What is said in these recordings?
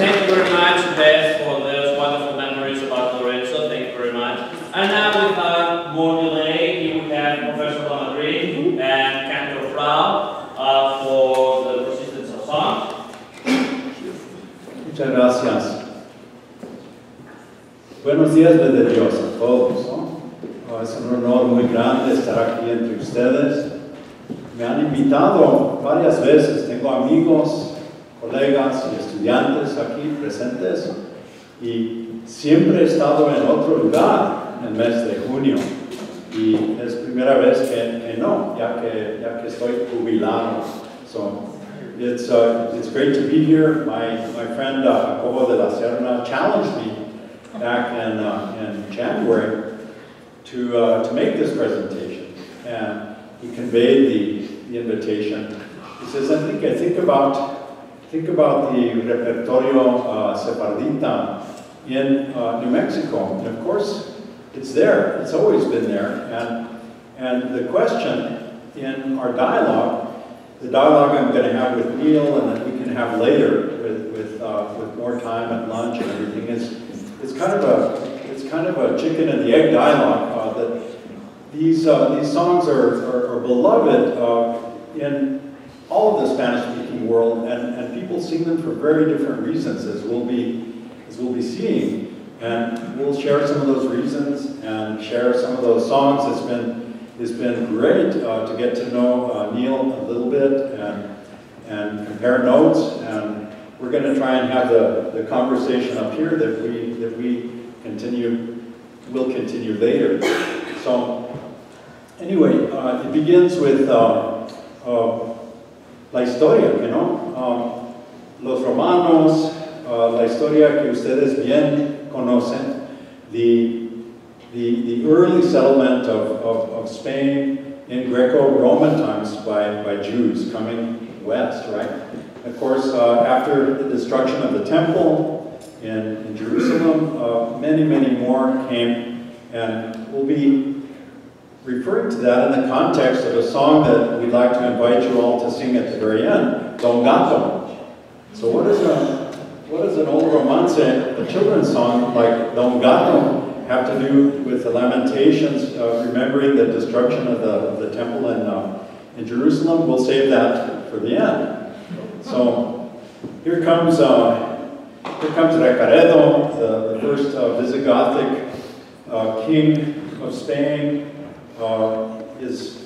thank you very much, Beth, for those wonderful memories about Lorenzo. Thank you very much. And now without more delay, here we have Professor Lamadrid and Cantor Frau for the persistence of song. Muchas gracias. Buenos días desde Dios a todos, ¿no? Es un honor muy grande estar aquí entre ustedes. Me han invitado varias veces, tengo amigos, colegas y estudiantes aquí presentes y siempre he estado en otro lugar en el mes de junio y es primera vez que no, ya que estoy jubilado. So it's great to be here. My friend Jacobo de la Serna challenged me back in January to make this presentation, and he conveyed the invitation. He says, Enrique, think about the repertorio Separdita in New Mexico. And of course, it's there. It's always been there. And the question in our dialogue, the dialogue I'm going to have with Neil and that we can have later with more time at lunch and everything, it's kind of a chicken and the egg dialogue. That these songs are beloved in all of the Spanish-speaking world, and people sing them for very different reasons, as we'll be seeing. And we'll share some of those reasons and share some of those songs. It's been great to get to know Neil a little bit and compare notes. And we're going to try and have the conversation up here that we will continue later. So anyway, it begins with la historia, you know, los romanos, la historia que ustedes bien conocen, the early settlement of Spain in Greco-Roman times by Jews coming west, right? Of course, after the destruction of the temple in Jerusalem, many more came, and we'll be referring to that in the context of a song that we'd like to invite you all to sing at the very end, Don Gato. So what does an old romance, a children's song like Don Gato, have to do with the Lamentations, remembering the destruction of the temple in Jerusalem? We'll save that for the end. So here comes Recaredo, the first Visigothic king of Spain. His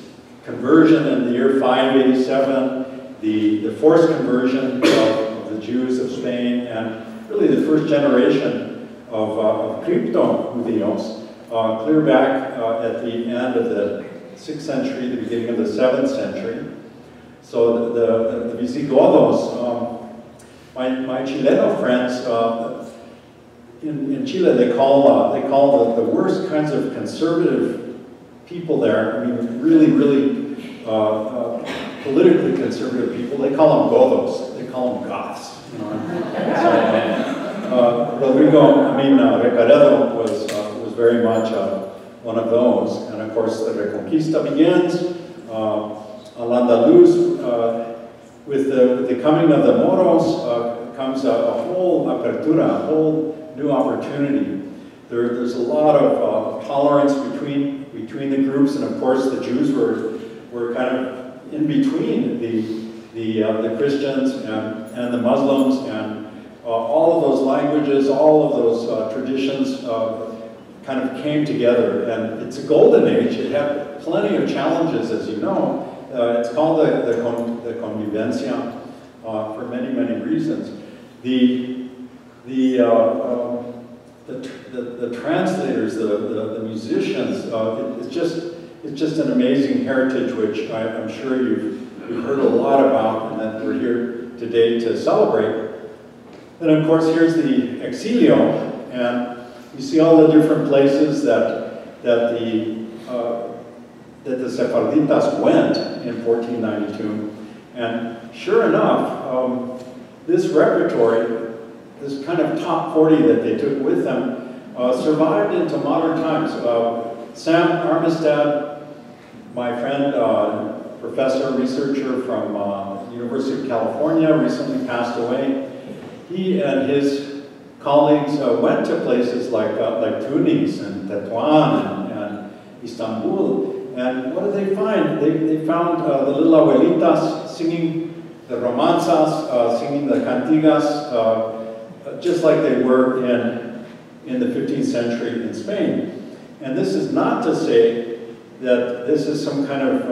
conversion in the year 587, the forced conversion of the Jews of Spain, and really the first generation of crypto-Judios, clear back at the end of the 6th century, the beginning of the 7th century. So the Visigodos, my Chileno friends, in Chile they call the worst kinds of conservative people there, I mean really politically conservative people, they call them gothos, they call them goths, you know. So, Recaredo was very much one of those, and of course the Reconquista begins. Al-Andalus, with the coming of the Moros, comes a whole apertura, a whole new opportunity. There's a lot of tolerance between the groups, and of course the Jews were kind of in between the Christians and the Muslims, and all of those languages, all of those traditions kind of came together, and it's a golden age. It had plenty of challenges, as you know. It's called the convivencia for many reasons. The translators, the musicians, it's just an amazing heritage, which I'm sure you've heard a lot about, and that we're here today to celebrate. And of course, here's the exilio, and you see all the different places that the Sefarditas went in 1492, and sure enough, this repertory, this kind of top 40 that they took with them, survived into modern times. Sam Armistead, my friend, professor, researcher from University of California, recently passed away. he and his colleagues went to places like Tunis and Tetuan and Istanbul. And what did they find? They found the little abuelitas singing the romanzas, singing the cantigas, just like they were in the 15th century in Spain. And this is not to say that this is some kind of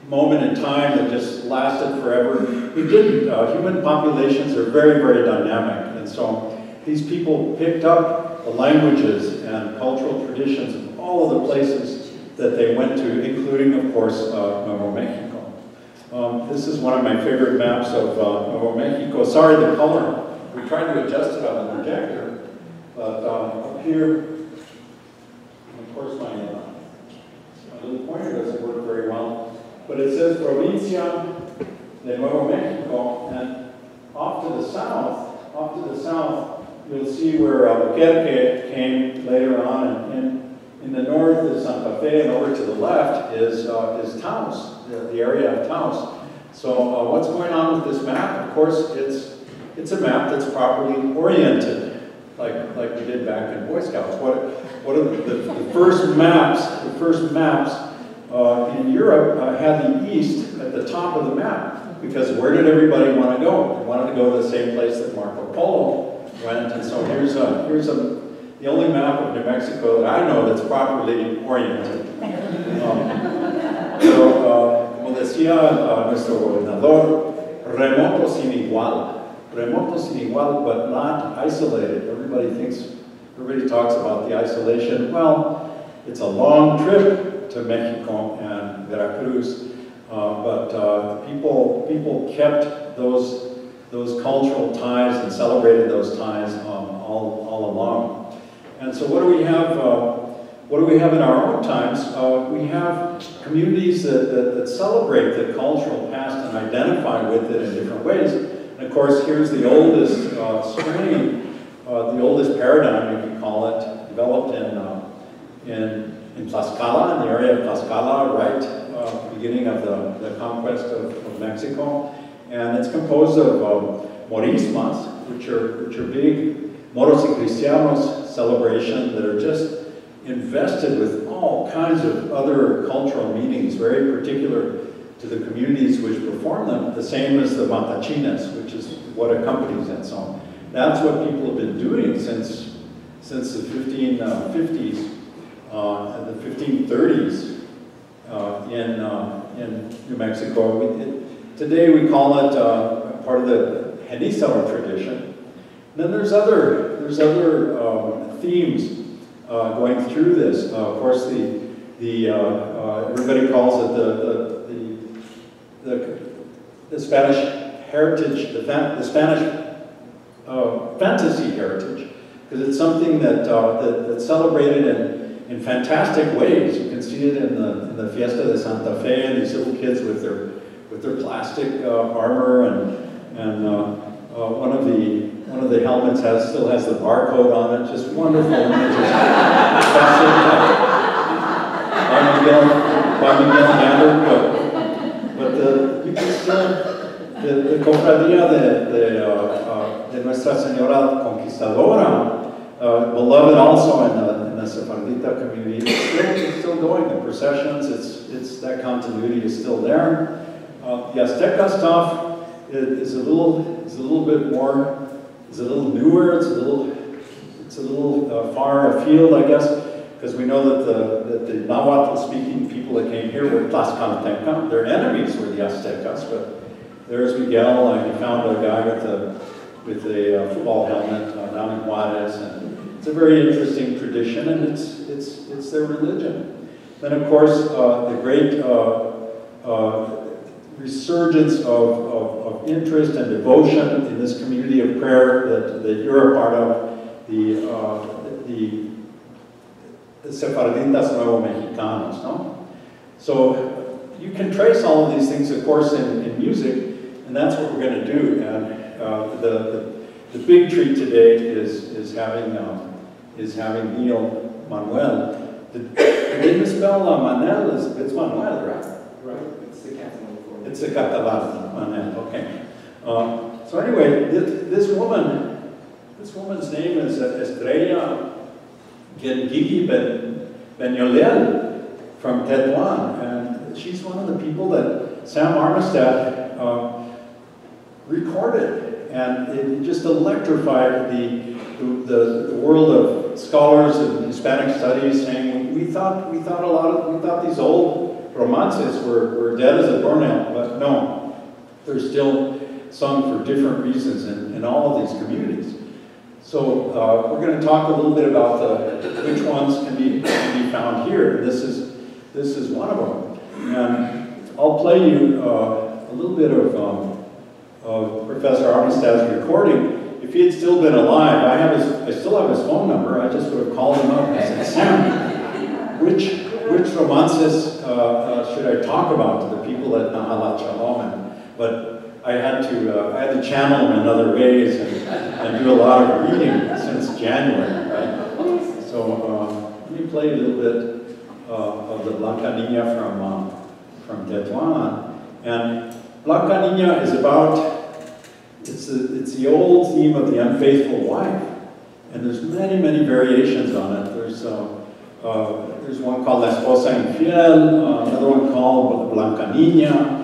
moment in time that just lasted forever. It didn't. Human populations are very, very dynamic. And so these people picked up the languages and cultural traditions of all of the places that they went to, including, of course, Nuevo Mexico. This is one of my favorite maps of Nuevo Mexico. Sorry, the color. We tried to adjust it on the projector, but up here, of course, my little pointer doesn't work very well. But it says Provincia de Nuevo Mexico, and off to the south, you'll see where Albuquerque came later on, and in the north is Santa Fe, and over to the left is Taos, the area of Taos. So what's going on with this map? Of course, it's a map that's properly oriented, like we did back in Boy Scouts. What are the first maps? The first maps in Europe had the east at the top of the map, because where did everybody want to go? They wanted to go to the same place that Marco Polo went, and so here's the only map of New Mexico that I know that's properly oriented. Como decía nuestro gobernador, remoto sin igual, but not isolated. Everybody talks about the isolation. Well, it's a long trip to Mexico and Veracruz, but people kept those cultural ties and celebrated those ties all along. And so what do we have? What do we have in our own times? We have communities that celebrate the cultural past and identify with it in different ways. And of course, here's the oldest strain, the oldest paradigm, you can call it, developed in Tlaxcala, in the area of Tlaxcala, right, beginning of the conquest of Mexico. And it's composed of morismas, which are big moros y cristianos celebration that are just invested with all kinds of other cultural meanings, very particular to the communities which perform them, the same as the matachines, which is what accompanies it. So that's what people have been doing since the 1550s and the 1530s in New Mexico. Today we call it part of the Genízaro tradition. Then there's other themes going through this. Of course, everybody calls it the Spanish heritage, the Spanish fantasy heritage, because it's something that's celebrated in fantastic ways. You can see it in the Fiesta de Santa Fe, and these little kids with their plastic armor, and one of the helmets still has the barcode on it. Just wonderful images. by Miguel Gander, but you can still the cofradía de Nuestra Señora Conquistadora, beloved also in the Sephardita community. It's still going. The processions, it's that continuity is still there. The Azteca stuff is a little bit more, is a little newer. It's a little far afield, I guess, because we know that the Nahuatl-speaking people that came here were Tlaxcalteca. Their enemies were the Aztecas, but there's Miguel, and he found a guy with a football helmet down in Juarez, and it's a very interesting tradition, and it's their religion. Then, of course, the great resurgence of interest and devotion in this community of prayer that you're a part of, the Sefarditas Nuevo Mexicanos, no? So you can trace all of these things, of course, in music, and that's what we're going to do. And the big treat today is having Neil Manuel. Did they misspell Manel? It's Manuel, right? Right. It's the Catalan form. It's a Catalan, Manuel. Okay. So anyway, this woman's name is Estrella Gigi Benyolel from Tetuan, and she's one of the people that Sam Armistead recorded, and it just electrified the world of scholars and Hispanic studies, saying we thought these old romances were dead as a doornail, but no, they're still sung for different reasons in all of these communities. So we're going to talk a little bit about which ones can be found here. This is one of them, and I'll play you a little bit of Professor Armistad's recording. If he had still been alive, I still have his phone number. I just would have called him up and said, Sam, which romances should I talk about to the people at Nahalat Shalom? But I had to channel him in other ways and do a lot of reading since January, right? So let me play a little bit of the Blanca Niña from Tetuan. And Blanca Niña is about, it's the old theme of the unfaithful wife. And there's many, many variations on it. There's one called La Esposa Infiel, another one called Blanca Niña,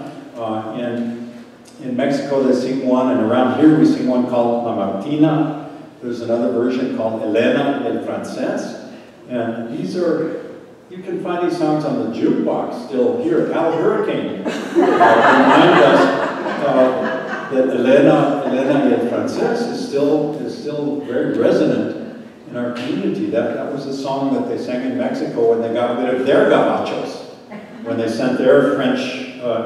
and in Mexico they sing one, and around here we sing one called La Martina. There's another version called Elena el Francés. And these are, you can find these songs on the jukebox still here. Al Hurricane remind us that Elena el Francés is still very resonant in our community. That was a song that they sang in Mexico when they got rid of their gabachos, when they sent their French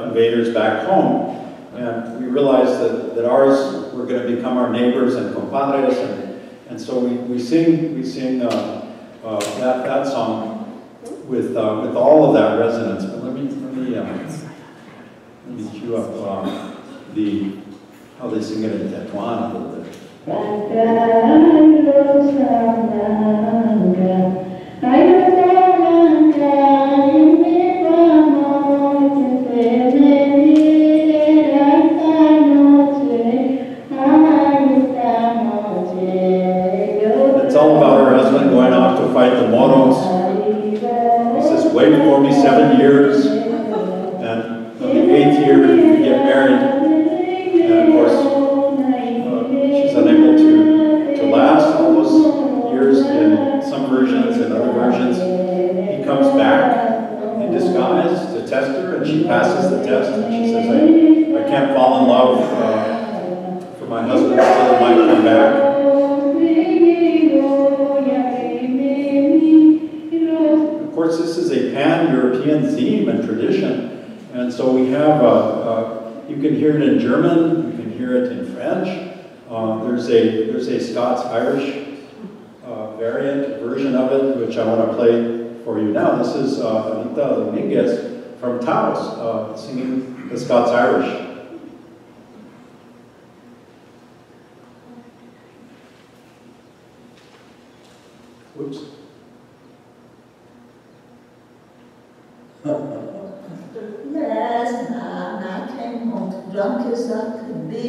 invaders back home. And we realized that ours were going to become our neighbors and compadres, and so we sing that song with all of that resonance. But let me cue up how they sing it in Tetuan a little bit. Going off to fight the Moros. He says, wait for me 7 years, and on the 8th year we get married. And of course, she's unable to last all those years in some versions and other versions. He comes back in disguise to test her, and she passes the test, and she says, I can't fall in love for my husband, so I might come back. Of course, this is a pan-European theme and tradition, and so we have, you can hear it in German, you can hear it in French, there's a Scots-Irish variant version of it, which I want to play for you now. This is Anita Dominguez from Taos singing the Scots-Irish. Whoops. Last night I came home drunk as I could be.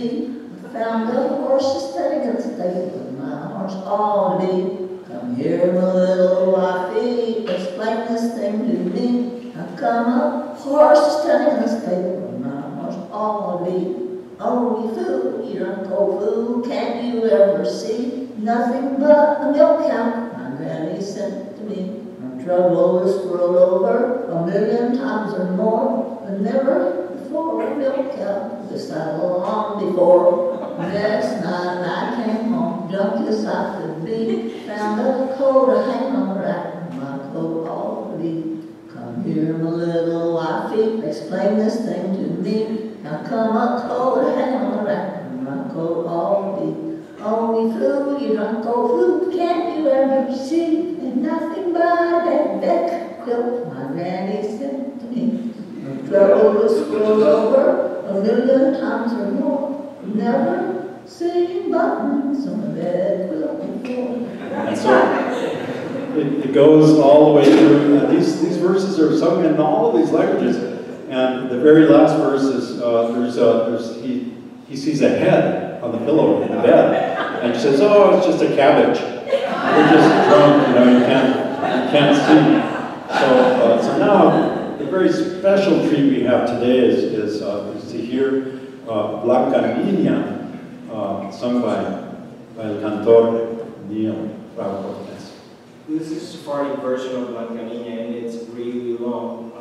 I found the horses standing in the stable, my horse ought to be. Come here, my little wifey, explain this thing to me. How come a horse is standing in the stable, my horse ought to be? Oh, you fool, you drunk old fool, can't you ever see nothing but a milk cow my granny sent to me? Trouble this world over 1,000,000 times or more, but never before a milk cow this saddle on before. Last night I came home drunk as I could be, found a coat to hang on the rack, my coat ought to be. Come here, my little wifey, explain this thing to me. How come a coat to hang on the rack, my coat ought to be? Oh, you fool, you drunk old fool, can't you ever see nothing but that Beck quilt my granny sent to me? No trouble this world over 1,000,000 times or more, never seen buttons on a bed quilt before. And so it goes all the way through. These verses are sung in all of these languages, and the very last verse is he sees a head. on the pillow in the bed. And she says, oh, it's just a cabbage. We're just drunk, you know, you can't see. So now, the very special treat we have today is to hear Blanca Niña, sung by El Cantor Neil Bravo Cortez. This is a Sephardic version of Blanca Niña, and it's really long.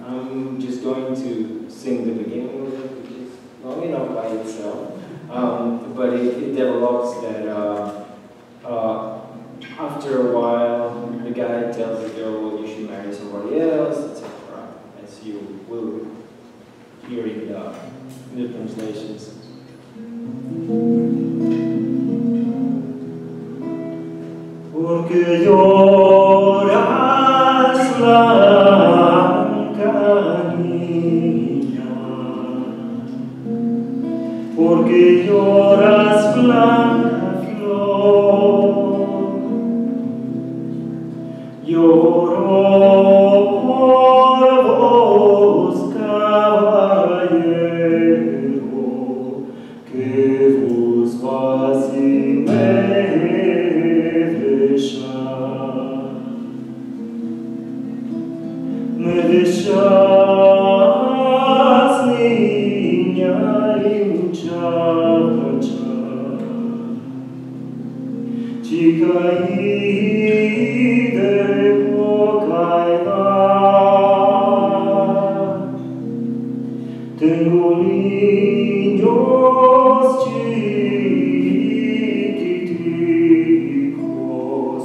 I'm just going to sing the beginning of it, which is long enough by itself. But it develops that after a while, the guy tells the girl, well, you should marry somebody else, etc. As you will hear in the translations. Porque lloras, blanca niña, porque lloras, blanca flor, lloro por vos, caballero, que vos vas y me dejas, niña y muchacha, chica y de poca edad. Tengo niños chiquiticos,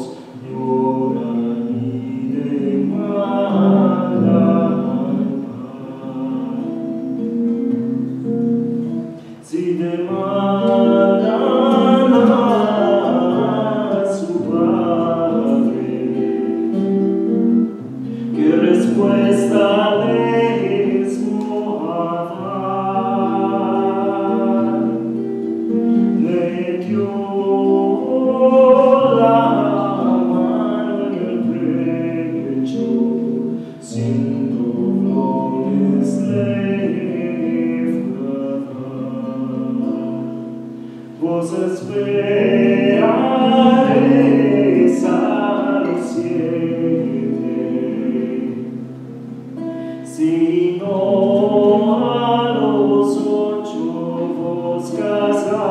lloran y demandan pan. Si demandan a su padre, ¿qué respuesta les mojará? Metió la mano en el pecho, sin doblones le frada. Vos esperaréis a los 7, si no a los 8 vos casás.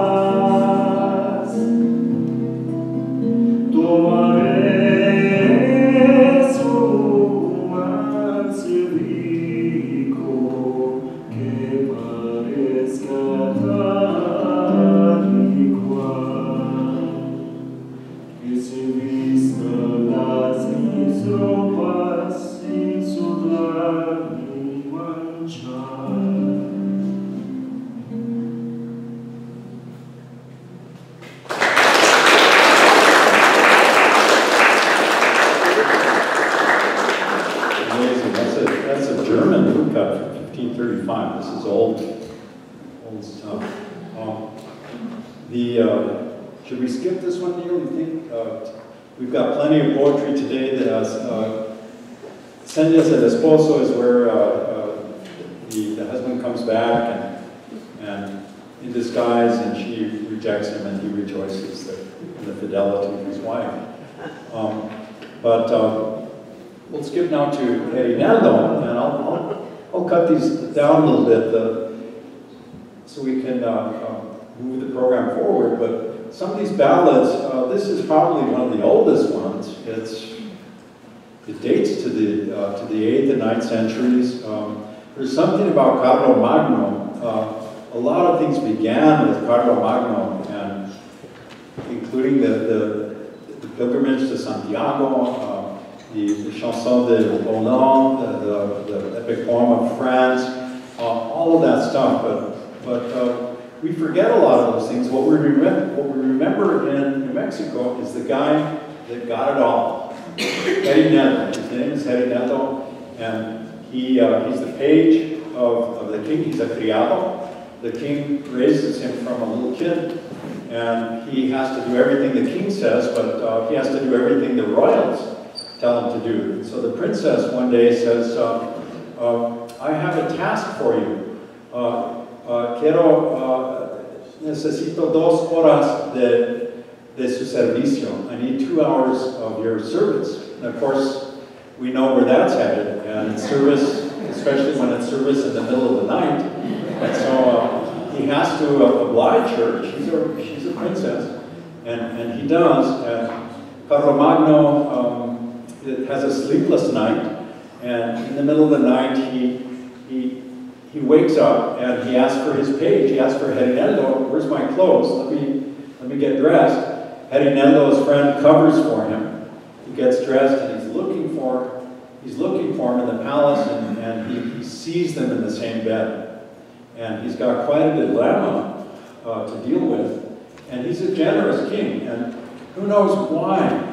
Tomaré su mancerico que parezca tal y cual, que se vista las mis ropas sin sudar ni manchar. Amazing. That's a German woodcut from 1535. This is old stuff. Should we skip this one, Neil? You think? We've got plenty of poetry today that has Señas el Esposo is where the husband comes back and in disguise, and she rejects him, and he rejoices in the fidelity of his wife. We'll skip now to Herinaldo, and I'll cut these down a little bit so we can move the program forward. But some of these ballads, this is probably one of the oldest ones. It dates to the 8th and 9th centuries. There's something about Carlo Magno. A lot of things began with Carlo Magno, and including the pilgrimage to Santiago, the Chanson de Hollande, the epic poem of France, all of that stuff. But we forget a lot of those things. What we remember in New Mexico is the guy that got it all. Herinaldo. His name is Herinaldo, and he's the page of the king. He's a criado. The king raises him from a little kid, and he has to do everything the king says, but he has to do everything the royals tell him to do. So the princess one day says, I have a task for you. necesito 2 horas de su servicio. I need 2 hours of your service. And of course, we know where that's headed. And it's service, especially when it's service in the middle of the night. And so he has to oblige her. She's a princess. And he does. And Carlomagno has a sleepless night. And in the middle of the night, he wakes up and he asks for his page. He asks for Herineldo. Where's my clothes? Let me get dressed. Herineldo's friend covers for him. He gets dressed and he's looking for him in the palace, and he sees them in the same bed. And he's got quite a dilemma to deal with. And he's a generous king, and who knows why?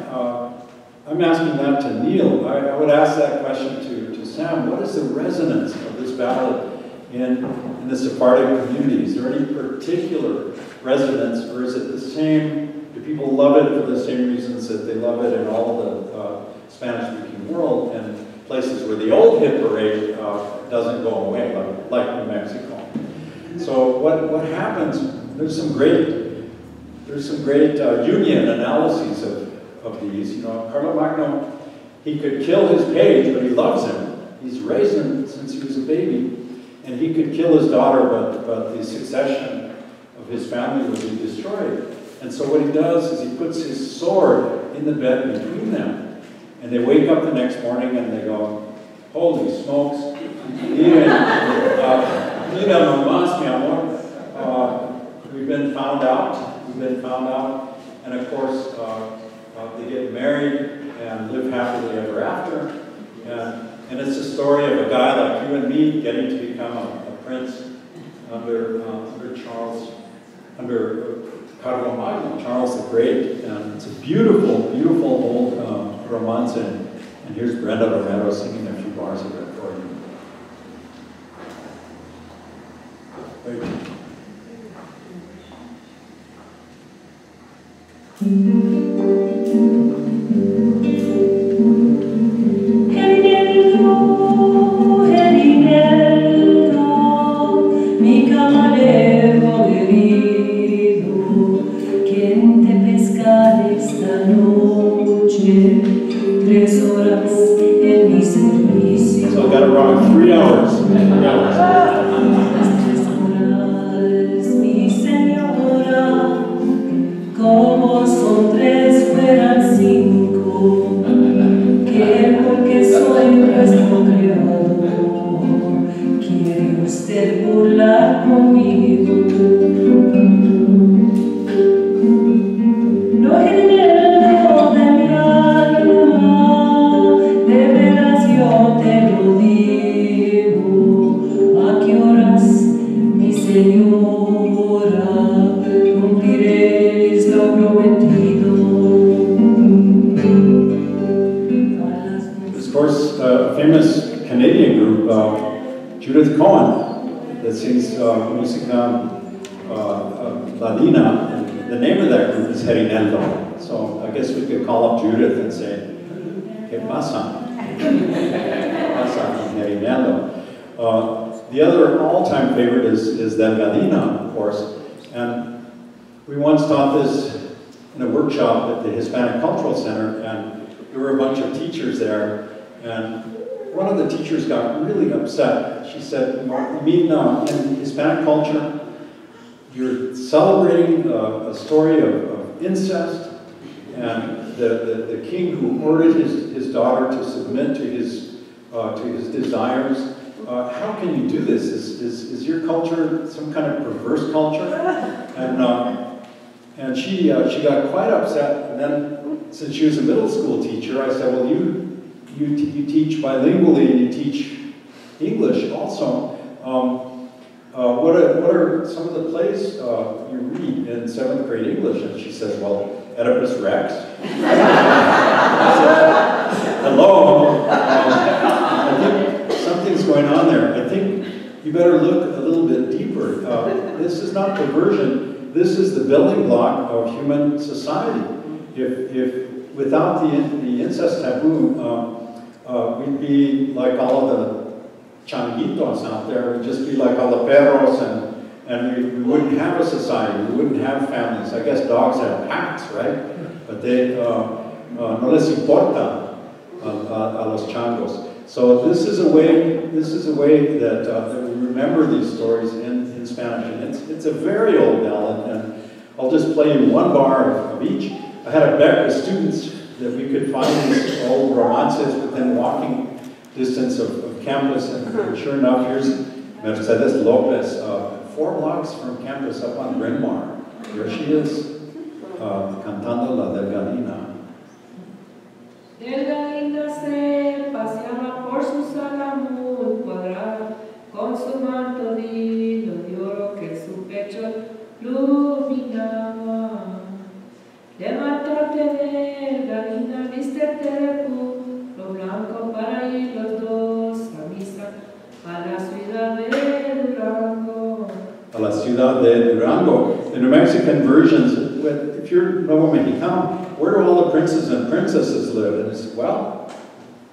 I'm asking that to Neil. I would ask that question to Sam. What is the resonance of this ballad in the Sephardic community? Is there any particular resonance, or is it the same? Do people love it for the same reasons that they love it in all the Spanish-speaking world, and places where the old hit parade doesn't go away, like New Mexico? So what happens? There's some great Jungian analyses of these. You know, Carlomagno, he could kill his page, but he loves him. He's raised him since he was a baby, and he could kill his daughter, but the succession of his family would be destroyed. And so what he does is he puts his sword in the bed between them, and they wake up the next morning and they go, "Holy smokes! Mira nomás, mi amor. We've been found out. And of course, they get married and live happily ever after. And it's a story of a guy like you and me getting to become a prince under Carlomagno, Charles the Great. And it's a beautiful, beautiful old romanza. And here's Brenda Romero singing a few bars of it for you. Mi camarero querido, ¿quién te pesca esta noche? 3 horas en mi servicio. So I got it wrong 3 hours. 3 horas, mi señora, como son 3 fueran 5, que porque soy vuestro creador, quiere usted burlar conmigo. No genero de mi alma, de veras yo te lo digo. ¿A qué horas, mi señora, cumpliréis lo prometido? Of course, a famous Canadian group, Judith Cohen, that sings música Ladina, and the name of that group is Herineldo. So I guess we could call up Judith and say, ¿Qué pasa? ¿Qué pasa, Herineldo? The other all-time favorite is Delgadina, of course, and we once taught this in a workshop at the Hispanic Cultural Center, and there were a bunch of teachers there, and one of the teachers got really upset. She said, "You mean in Hispanic culture, you're celebrating a story of incest, and the king who ordered his daughter to submit to his desires. How can you do this? Is your culture some kind of perverse culture?" And she got quite upset. And then, since she was a middle school teacher, I said, "Well, you teach bilingually, and you teach English also. What are some of the plays you read in 7th grade English?" And she says, "Well, Oedipus Rex." I said, "Hello, I think something's going on there. I think you better look a little bit deeper. This is not perversion. This is the building block of human society. If without the incest taboo, we'd be like all of the changuitos out there. We'd just be like all the perros and we wouldn't have a society, we wouldn't have families. I guess dogs have packs, right? But they, no les importa a los changos. So this is a way that, that we remember these stories in Spanish. And it's a very old ballad, and I'll just play you one bar of each. I had a bet with students that we could find these old romances within walking distance of campus, and sure enough, here's Mercedes Lopez, 4 blocks from campus up on Bryn Mawr. Here she is, cantando La Delgadina. Delgadina se paseaba por su sala muy cuadrada, con su manto de hilo de oro que su pecho iluminaba. Levántate, Delgadina, vístete de puro blanco para ir los dos a misa a la ciudad de Durango. A la ciudad de Durango. In the Mexican versions, if you're Nuevo Mexicano, where do all the princes and princesses live? And it's, well,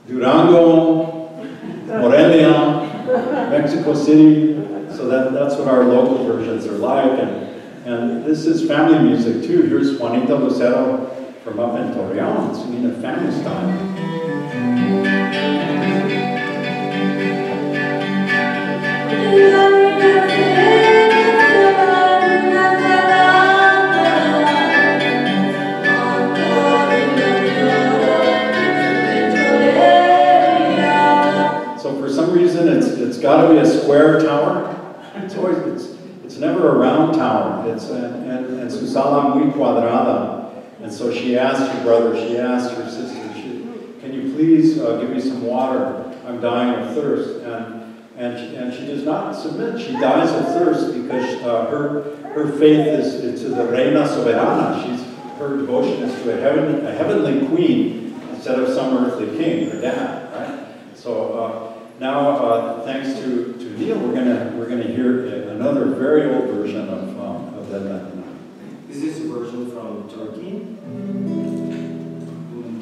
Durango, Morelia, Mexico City. So that's what our local versions are like. And this is family music too. Here's Juanita Lucero from up in Torreon singing a family style. It's got to be a square tower. It's never a round tower. And su sala muy cuadrada. And so she asked her brother, she asked her sister, can you please give me some water? I'm dying of thirst. And she does not submit. She dies of thirst because her faith is to the Reina Soberana. Her devotion is to a heavenly queen instead of some earthly king, her dad, right? So. Now, thanks to Neil, we're gonna hear another very old version of that Ladino. This is a version from Turkey.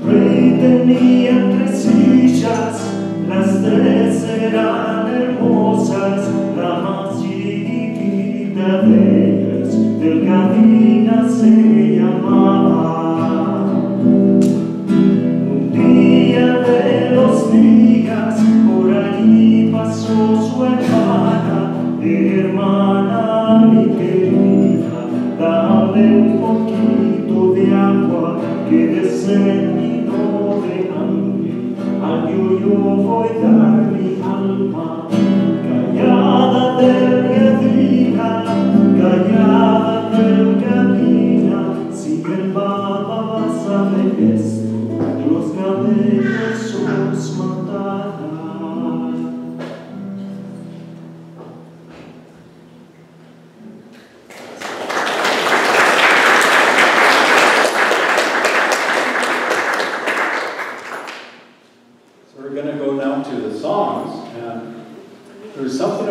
Rey tenía 3 hijas, las 3 eran hermosas, la más chiquita de ellas, Delgadina se llamaba. Un día de los días, por allí pasó su hermana mi querida, dame un poquito de agua que de sed y no de hambre, al yo voy a dar mi alma. Callada delgadina, si el baba vas a ver esto, los cabellos os matarán. There's something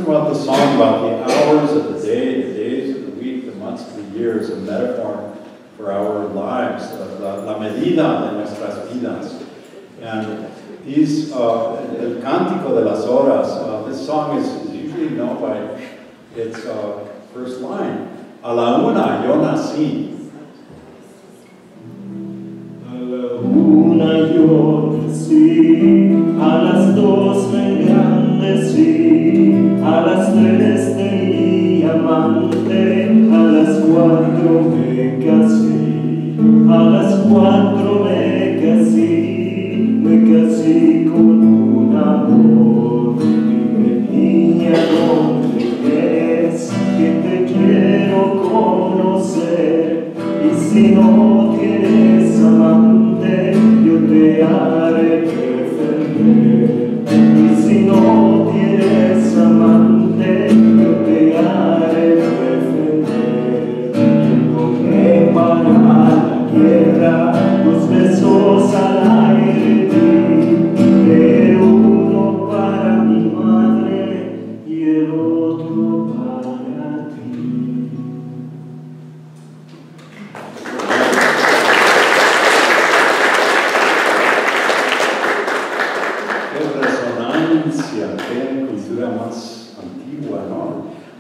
about the song about the hours of the day, the days of the week, the months of the years, a metaphor for our lives, la medida de nuestras vidas. And these, el cántico de las horas, this song is usually known by its first line. A la una yo nací. A la una yo nací, a las 2 me engrandecí, a las 3 tenía amante, a las 4 me casé, a las 4 me casé con un amor. Dime niña, ¿dónde es que te quiero conocer? Y si no tienes amante, yo te haré defender. Y si no tienes amante,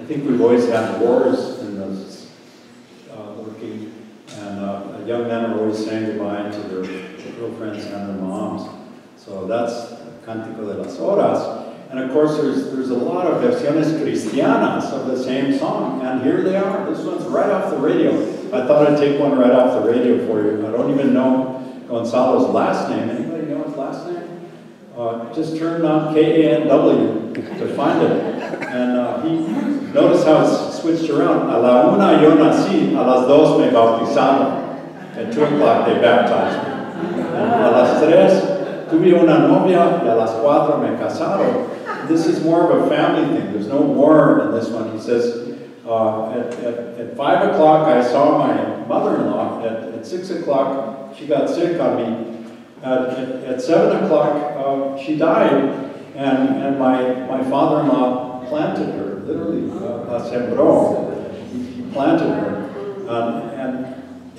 think we've always had wars in those working, and young men are always saying goodbye to their girlfriends and their moms. So that's Cántico de las Horas. And of course, there's a lot of versiones cristianas of the same song, and here they are. This one's right off the radio. I thought I'd take one right off the radio for you. I don't even know Gonzalo's last name. Anybody know his last name? Just turn on KANW to find it. And he notice how it's switched around. A la una yo nací, a las dos me bautizaron. At 2 o'clock they baptized me. And a las tres tuve una novia, y a las cuatro me casaron. This is more of a family thing. There's no war in this one. He says, at 5 o'clock I saw my mother-in-law. At 6 o'clock she got sick on me. At 7 o'clock she died, and my father-in-law planted her, literally, la sembró. He planted her. And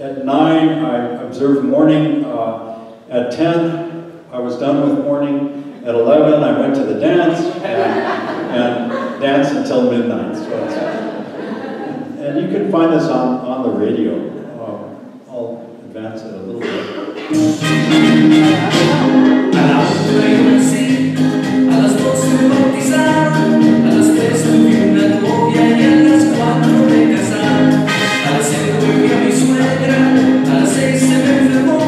at 9 I observed mourning. At 10 I was done with mourning. At 11 I went to the dance and danced until midnight. And you can find this on the radio. I'll advance it a little bit. A la una yo nací, a las 12 me bautizaron, a las 3 tuve una novia y a las 4 me casaron. A las 5 fui a mi suegra, a las 6 se me enfermó,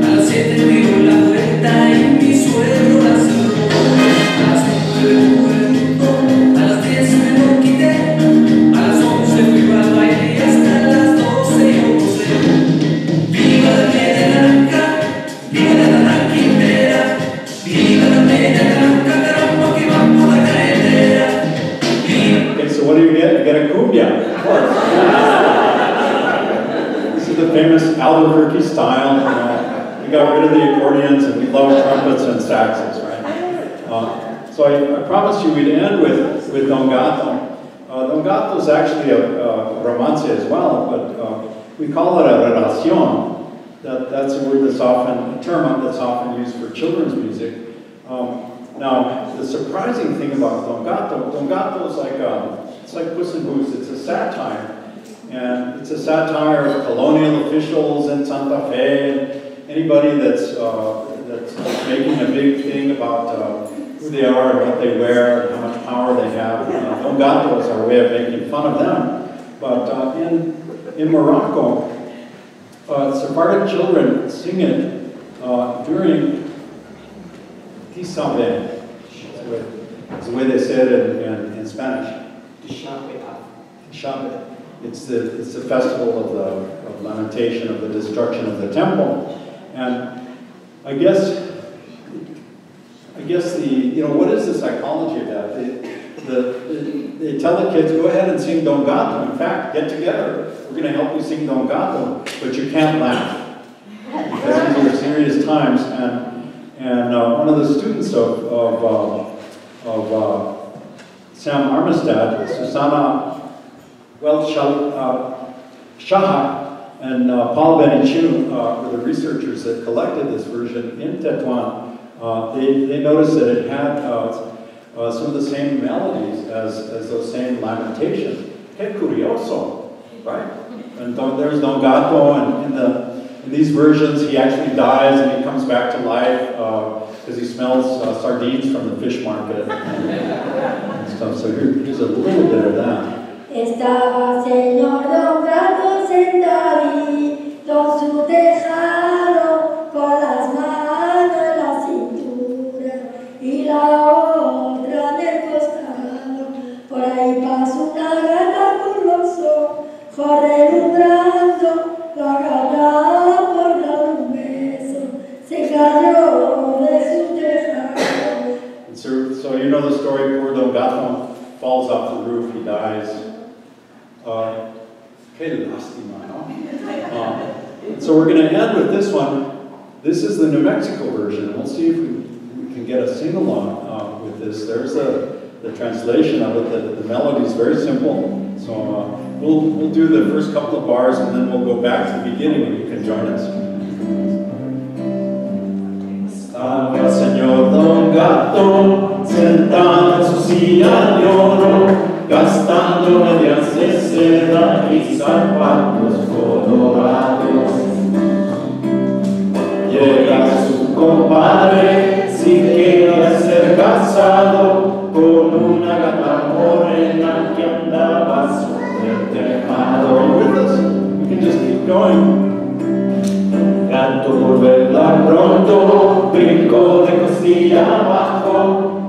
a las 7 dio la vuelta y mi suegro la cerró. A las 9 tuve el mundo, a las 10 me lo quité, a las 11 fui al baile y hasta las 12 yo gocé. Viva la media naranja, viva la naranja entera, viva la media naranja, caramba que va por la carretera. Okay, so what do you get? You get a cumbia, of course. This is the famous Albuquerque style. We got rid of the accordions and we love trumpets and saxes, right? So I promised you we'd end with Don Gato. Don Gato is actually a romance as well, but we call it a relación. That's a word that's often, a term that's often used for children's music. Now, the surprising thing about Don Gato is like, it's like Puss in Boots. It's a satire. And it's a satire of colonial officials in Santa Fe, and anybody that's making a big thing about who they are and what they wear and how much power they have. Don Gato is our way of making fun of them. But in Morocco, Sephardic children sing it during Tisabe. It's the way they say it in Spanish. Tishabe. It's the festival of lamentation, of the destruction of the temple. And I guess what is the psychology of that? They tell the kids, go ahead and sing Don Gato. In fact, get together. We're going to help you sing Don Gato, but you can't laugh. Because these are serious times. And one of the students of Sam Armistad, Susanna Shaha, and Paul Benichu were the researchers that collected this version in Tetuan. They noticed that it had some of the same melodies as those same lamentations. Que curioso, right? And there's Don Gato, and in these versions he actually dies and he comes back to life because he smells sardines from the fish market and stuff. So here's a little bit of that. Estaba señor Don Gato sentadito en su tejado, con las manos en la cintura y la otra en el costado. Por ahí pasó una gata curioso, relumbando, lo agarraba por dar un beso, se cayó de su tejado. So you know the story, poor Don Gato falls off the roof, he dies. Que lástima, no? So we're going to end with this one. This is the New Mexico version. We'll see if we can get a sing-along with this. There's the translation of it. The melody is very simple. So we'll do the first couple of bars and then we'll go back to the beginning and you can join us. Estaba el señor Don Gato sentado en su silla de oro. gastando medias de seda y zapatos colorados. Llega su compadre, si quería ser casado, con una gata morena que andaba sobre el tejado. We can just keep going. Gato por verla pronto, brincó de costilla abajo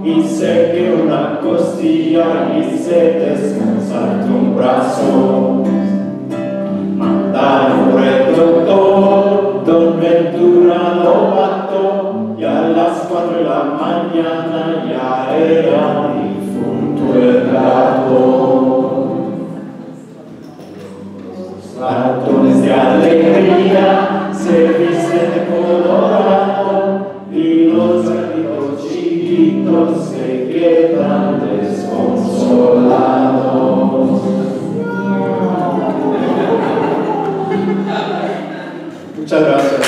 y se quebró una costilla y se desconcertó un brazo. Mandaron por el doctor, don Ventura lo mató y a las 4 de la mañana ya era difunto el gato. Los ratones de alegría se visten de colorado y los gatitos chiquitos se quedan desconsolados. Muchas gracias.